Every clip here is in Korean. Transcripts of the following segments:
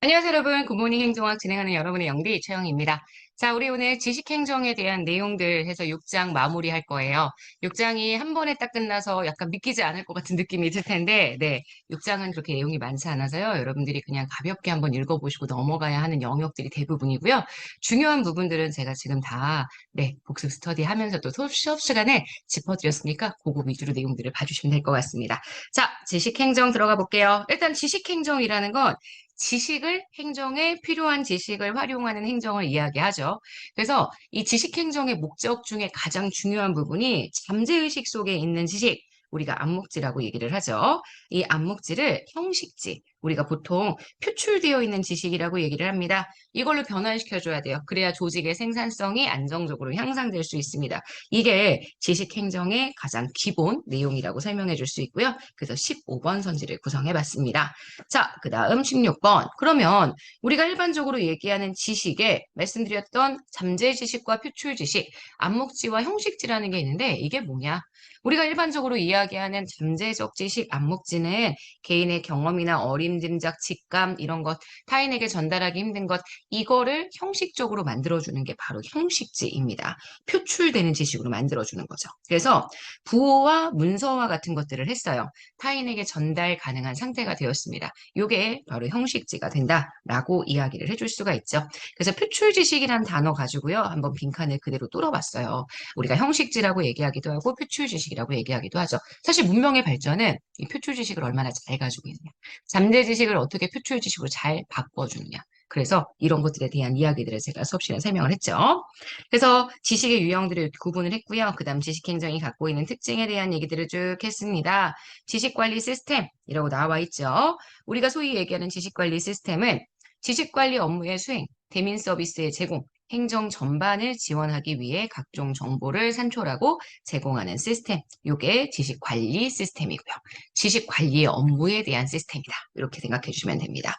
안녕하세요, 여러분. 굿모닝 행정학 진행하는 여러분의 영디 최영입니다. 자, 우리 오늘 지식행정에 대한 내용들 해서 6장 마무리할 거예요. 6장이 한 번에 딱 끝나서 약간 믿기지 않을 것 같은 느낌이 들 텐데, 네, 6장은 그렇게 내용이 많지 않아서요. 여러분들이 그냥 가볍게 한번 읽어보시고 넘어가야 하는 영역들이 대부분이고요. 중요한 부분들은 제가 지금 다, 네, 복습 스터디 하면서 또 수업 시간에 짚어드렸으니까 그거 위주로 내용들을 봐주시면 될 것 같습니다. 자, 지식행정 들어가 볼게요. 일단 지식행정이라는 건 지식을 행정에 필요한 지식을 활용하는 행정을 이야기하죠. 그래서 이 지식행정의 목적 중에 가장 중요한 부분이 잠재의식 속에 있는 지식, 우리가 암묵지라고 얘기를 하죠. 이 암묵지를 형식지, 우리가 보통 표출되어 있는 지식이라고 얘기를 합니다. 이걸로 변환시켜줘야 돼요. 그래야 조직의 생산성이 안정적으로 향상될 수 있습니다. 이게 지식행정의 가장 기본 내용이라고 설명해 줄 수 있고요. 그래서 15번 선지를 구성해 봤습니다. 자, 그 다음 16번. 그러면 우리가 일반적으로 얘기하는 지식에 말씀드렸던 잠재 지식과 표출 지식, 암묵지와 형식지라는 게 있는데 이게 뭐냐? 우리가 일반적으로 이야기하는 잠재적 지식, 암묵지는 개인의 경험이나 어림짐작, 직감 이런 것, 타인에게 전달하기 힘든 것, 이거를 형식적으로 만들어주는 게 바로 형식지입니다. 표출되는 지식으로 만들어주는 거죠. 그래서 부호와 문서화 같은 것들을 했어요. 타인에게 전달 가능한 상태가 되었습니다. 이게 바로 형식지가 된다라고 이야기를 해줄 수가 있죠. 그래서 표출지식이라는 단어 가지고요. 한번 빈칸을 그대로 뚫어봤어요. 우리가 형식지라고 얘기하기도 하고 표출지식이라고 얘기하기도 하죠. 사실 문명의 발전은 이 표출지식을 얼마나 잘 가지고 있느냐. 잠재지식을 어떻게 표출지식으로 잘 바꿔주느냐. 그래서 이런 것들에 대한 이야기들을 제가 수업 시간에 설명을 했죠. 그래서 지식의 유형들을 이렇게 구분을 했고요. 그 다음 지식행정이 갖고 있는 특징에 대한 얘기들을 쭉 했습니다. 지식관리 시스템이라고 나와 있죠. 우리가 소위 얘기하는 지식관리 시스템은 지식관리 업무의 수행, 대민 서비스의 제공, 행정 전반을 지원하기 위해 각종 정보를 산출하고 제공하는 시스템. 이게 지식관리 시스템이고요. 지식관리의 업무에 대한 시스템이다. 이렇게 생각해 주시면 됩니다.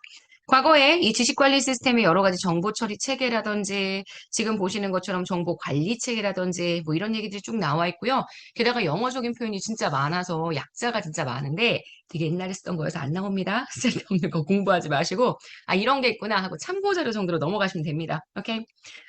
과거에 이 지식관리 시스템의 여러 가지 정보 처리 체계라든지 지금 보시는 것처럼 정보 관리 체계라든지 뭐 이런 얘기들이 쭉 나와 있고요. 게다가 영어적인 표현이 진짜 많아서 약자가 진짜 많은데 되게 옛날에 쓰던 거여서 안 나옵니다. 쓸데없는 거 공부하지 마시고 아 이런 게 있구나 하고 참고 자료 정도로 넘어가시면 됩니다. 오케이?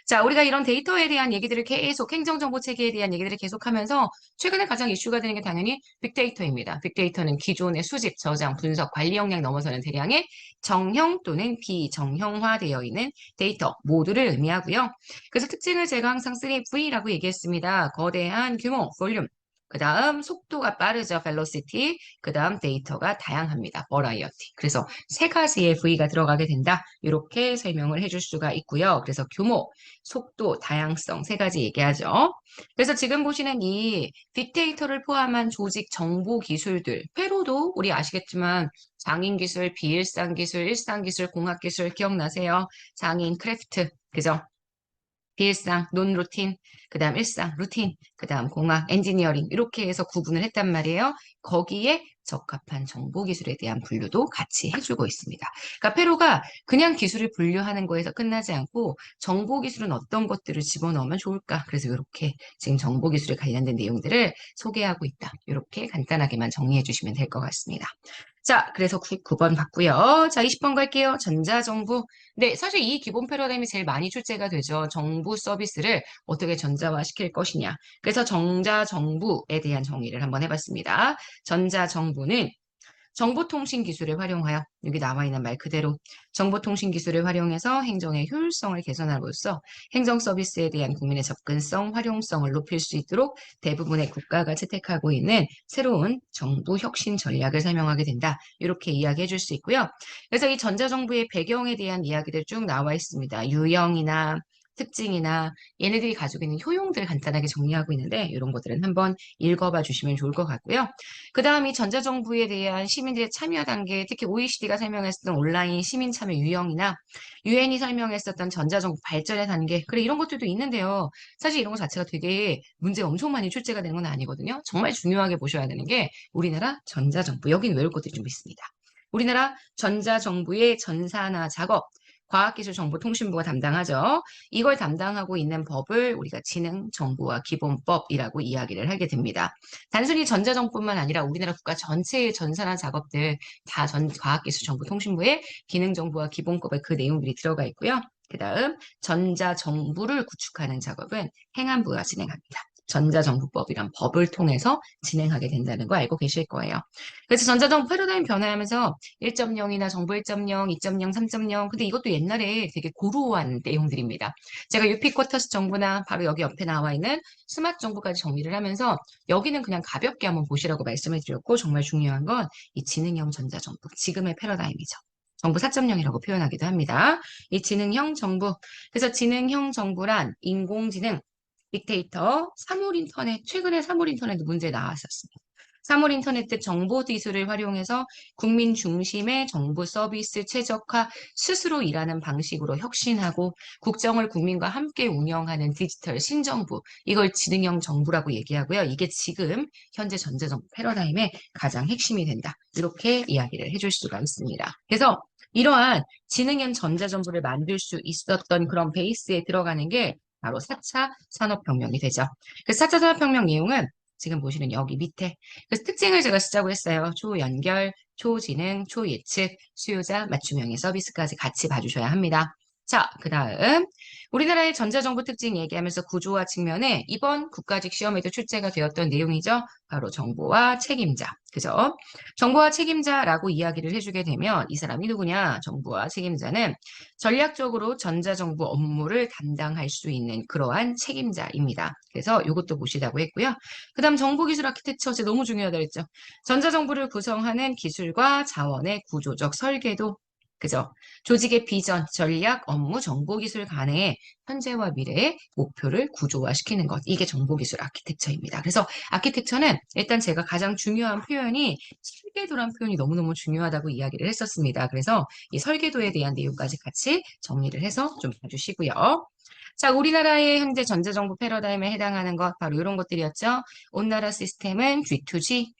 자, 우리가 이런 데이터에 대한 얘기들을 계속 행정정보 체계에 대한 얘기들을 계속하면서 최근에 가장 이슈가 되는 게 당연히 빅데이터입니다. 빅데이터는 기존의 수집, 저장, 분석, 관리 역량 넘어서는 대량의 정형 또는 비정형화되어 있는 데이터 모두를 의미하고요. 그래서 특징을 제가 항상 3V라고 얘기했습니다. 거대한 규모, 볼륨. 그 다음 속도가 빠르죠, velocity. 그 다음 데이터가 다양합니다, variety. 그래서 세 가지의 V가 들어가게 된다. 이렇게 설명을 해줄 수가 있고요. 그래서 규모, 속도, 다양성 세 가지 얘기하죠. 그래서 지금 보시는 이 빅데이터를 포함한 조직 정보 기술들, 회로도 우리 아시겠지만 장인 기술, 비일상 기술, 일상 기술, 공학 기술 기억나세요? 장인 크래프트, 그죠? 비일상, 논 루틴, 그 다음 일상, 루틴, 그 다음 공학, 엔지니어링 이렇게 해서 구분을 했단 말이에요. 거기에 적합한 정보 기술에 대한 분류도 같이 해주고 있습니다. 그러니까 페로가 그냥 기술을 분류하는 거에서 끝나지 않고 정보 기술은 어떤 것들을 집어넣으면 좋을까? 그래서 이렇게 지금 정보 기술에 관련된 내용들을 소개하고 있다. 이렇게 간단하게만 정리해 주시면 될 것 같습니다. 자, 그래서 9번 봤고요. 자, 20번 갈게요. 전자정부. 네, 사실 이 기본 패러다임이 제일 많이 출제가 되죠. 정부 서비스를 어떻게 전자화시킬 것이냐. 그래서 전자정부에 대한 정의를 한번 해봤습니다. 전자정부는 정보통신 기술을 활용하여 여기 나와 있는 말 그대로 정보통신 기술을 활용해서 행정의 효율성을 개선함으로써 행정 서비스에 대한 국민의 접근성, 활용성을 높일 수 있도록 대부분의 국가가 채택하고 있는 새로운 정부 혁신 전략을 설명하게 된다. 이렇게 이야기해 줄 수 있고요. 그래서 이 전자정부의 배경에 대한 이야기들 쭉 나와 있습니다. 유형이나 특징이나 얘네들이 가지고 있는 효용들을 간단하게 정리하고 있는데 이런 것들은 한번 읽어봐 주시면 좋을 것 같고요. 그 다음 이 전자정부에 대한 시민들의 참여 단계, 특히 OECD가 설명했었던 온라인 시민 참여 유형이나 유엔이 설명했었던 전자정부 발전의 단계, 그래 이런 것들도 있는데요. 사실 이런 것 자체가 되게 문제 엄청 많이 출제가 되는 건 아니거든요. 정말 중요하게 보셔야 되는 게 우리나라 전자정부, 여기는 외울 것들이 좀 있습니다. 우리나라 전자정부의 전산화 작업, 과학기술정보통신부가 담당하죠. 이걸 담당하고 있는 법을 우리가 지능정보화기본법이라고 이야기를 하게 됩니다. 단순히 전자정뿐만 아니라 우리나라 국가 전체의 전산화 작업들 다 과학기술정보통신부의 기능정보화 기본법에 그 내용들이 들어가 있고요. 그 다음 전자정부를 구축하는 작업은 행안부가 진행합니다. 전자정부법이란 법을 통해서 진행하게 된다는 거 알고 계실 거예요. 그래서 전자정부 패러다임 변화하면서 1.0이나 정부 1.0, 2.0, 3.0 근데 이것도 옛날에 되게 고루한 내용들입니다. 제가 유피쿼터스 정부나 바로 여기 옆에 나와 있는 스마트 정부까지 정리를 하면서 여기는 그냥 가볍게 한번 보시라고 말씀을 드렸고 정말 중요한 건 이 지능형 전자정부, 지금의 패러다임이죠. 정부 4.0이라고 표현하기도 합니다. 이 지능형 정부. 그래서 지능형 정부란 인공지능, 빅데이터, 사물인터넷, 최근에 사물인터넷 문제 나왔었습니다. 사물인터넷 등 정보 기술을 활용해서 국민 중심의 정부 서비스 최적화, 스스로 일하는 방식으로 혁신하고 국정을 국민과 함께 운영하는 디지털 신정부, 이걸 지능형 정부라고 얘기하고요. 이게 지금 현재 전자정부 패러다임의 가장 핵심이 된다. 이렇게 이야기를 해줄 수가 있습니다. 그래서 이러한 지능형 전자정부를 만들 수 있었던 그런 베이스에 들어가는 게 바로 4차 산업혁명이 되죠. 그 4차 산업혁명 내용은 지금 보시는 여기 밑에 그래서 특징을 제가 쓰자고 했어요. 초연결, 초지능, 초예측, 수요자, 맞춤형의 서비스까지 같이 봐주셔야 합니다. 자, 그 다음 우리나라의 전자정부 특징 얘기하면서 구조화 측면에 이번 국가직 시험에도 출제가 되었던 내용이죠. 바로 정보와 책임자. 그죠? 정보와 책임자라고 이야기를 해주게 되면 이 사람이 누구냐? 정보와 책임자는 전략적으로 전자정부 업무를 담당할 수 있는 그러한 책임자입니다. 그래서 이것도 보시라고 했고요. 그 다음 정보기술 아키텍처 제 너무 중요하다 그랬죠. 전자정부를 구성하는 기술과 자원의 구조적 설계도 그죠? 조직의 비전, 전략, 업무, 정보기술 간의 현재와 미래의 목표를 구조화시키는 것. 이게 정보기술 아키텍처입니다. 그래서 아키텍처는 일단 제가 가장 중요한 표현이 설계도란 표현이 너무너무 중요하다고 이야기를 했었습니다. 그래서 이 설계도에 대한 내용까지 같이 정리를 해서 좀 봐주시고요. 자, 우리나라의 현재 전자정부 패러다임에 해당하는 것 바로 이런 것들이었죠. 온 나라 시스템은 G2G,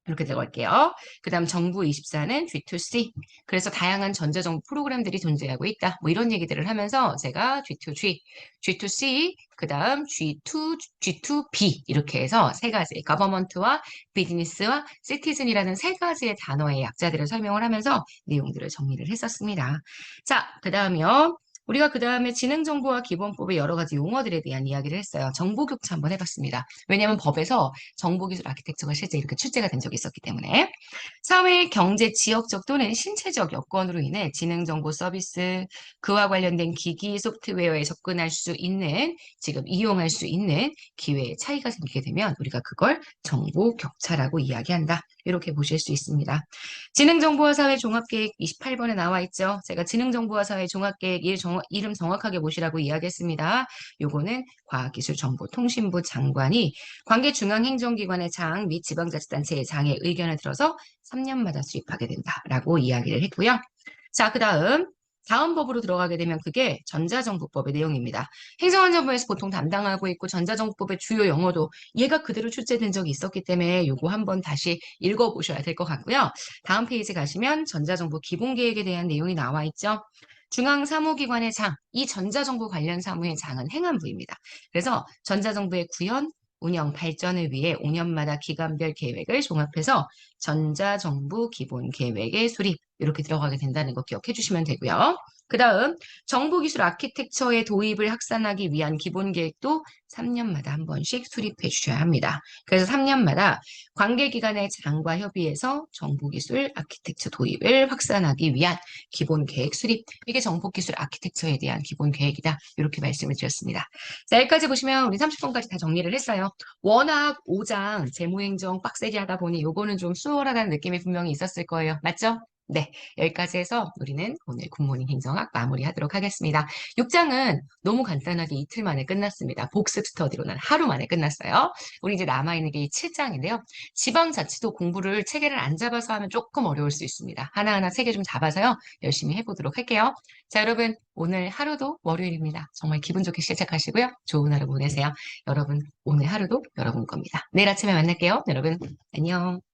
이렇게 들어갈게요. 그 다음 정부 24는 G2C. 그래서 다양한 전자정부 프로그램들이 존재하고 있다. 뭐 이런 얘기들을 하면서 제가 G2G, G2C, 그 다음 G2, G2B 이렇게 해서 세 가지 거버먼트와 비즈니스와 시티즌이라는 세 가지의 단어의 약자들을 설명을 하면서 내용들을 정리를 했었습니다. 자, 그 다음이요. 우리가 그 다음에 지능정보와 기본법의 여러 가지 용어들에 대한 이야기를 했어요. 정보교차 한번 해봤습니다. 왜냐하면 법에서 정보기술 아키텍처가 실제 이렇게 출제가 된 적이 있었기 때문에 사회, 경제, 지역적 또는 신체적 여건으로 인해 지능정보 서비스, 그와 관련된 기기, 소프트웨어에 접근할 수 있는, 지금 이용할 수 있는 기회의 차이가 생기게 되면 우리가 그걸 정보격차라고 이야기한다. 이렇게 보실 수 있습니다. 지능정보화 사회 종합계획 28번에 나와 있죠. 제가 지능정보화 사회 종합계획 이름 정확하게 보시라고 이야기했습니다. 요거는 과학기술정보통신부 장관이 관계 중앙행정기관의 장 및 지방자치단체의 장의 의견을 들어서 3년마다 수립하게 된다라고 이야기를 했고요. 자, 그 다음 법으로 들어가게 되면 그게 전자정부법의 내용입니다. 행정안전부에서 보통 담당하고 있고 전자정부법의 주요 용어도 얘가 그대로 출제된 적이 있었기 때문에 요거 한번 다시 읽어보셔야 될 것 같고요. 다음 페이지 가시면 전자정부 기본계획에 대한 내용이 나와 있죠. 중앙사무기관의 장, 이 전자정부 관련 사무의 장은 행안부입니다. 그래서 전자정부의 구현, 운영, 발전을 위해 5년마다 기간별 계획을 종합해서 전자정부 기본계획의 수립 이렇게 들어가게 된다는 거 기억해 주시면 되고요. 그 다음 정보기술 아키텍처의 도입을 확산하기 위한 기본계획도 3년마다 한 번씩 수립해 주셔야 합니다. 그래서 3년마다 관계기관의 장과 협의해서 정보기술 아키텍처 도입을 확산하기 위한 기본계획 수립 이게 정보기술 아키텍처에 대한 기본계획이다. 이렇게 말씀을 드렸습니다. 자, 여기까지 보시면 우리 30분까지 다 정리를 했어요. 워낙 5장 재무행정 빡세게 하다 보니 요거는 좀 수월하다는 느낌이 분명히 있었을 거예요. 맞죠? 네, 여기까지 해서 우리는 오늘 굿모닝 행정학 마무리하도록 하겠습니다. 6장은 너무 간단하게 이틀 만에 끝났습니다. 복습 스터디로는 하루 만에 끝났어요. 우리 이제 남아있는 게 이 7장인데요. 지방자치도 공부를 체계를 안 잡아서 하면 조금 어려울 수 있습니다. 하나하나 체계 좀 잡아서요. 열심히 해보도록 할게요. 자, 여러분 오늘 하루도 월요일입니다. 정말 기분 좋게 시작하시고요. 좋은 하루 보내세요. 여러분 오늘 하루도 여러분 겁니다. 내일 아침에 만날게요. 여러분 안녕.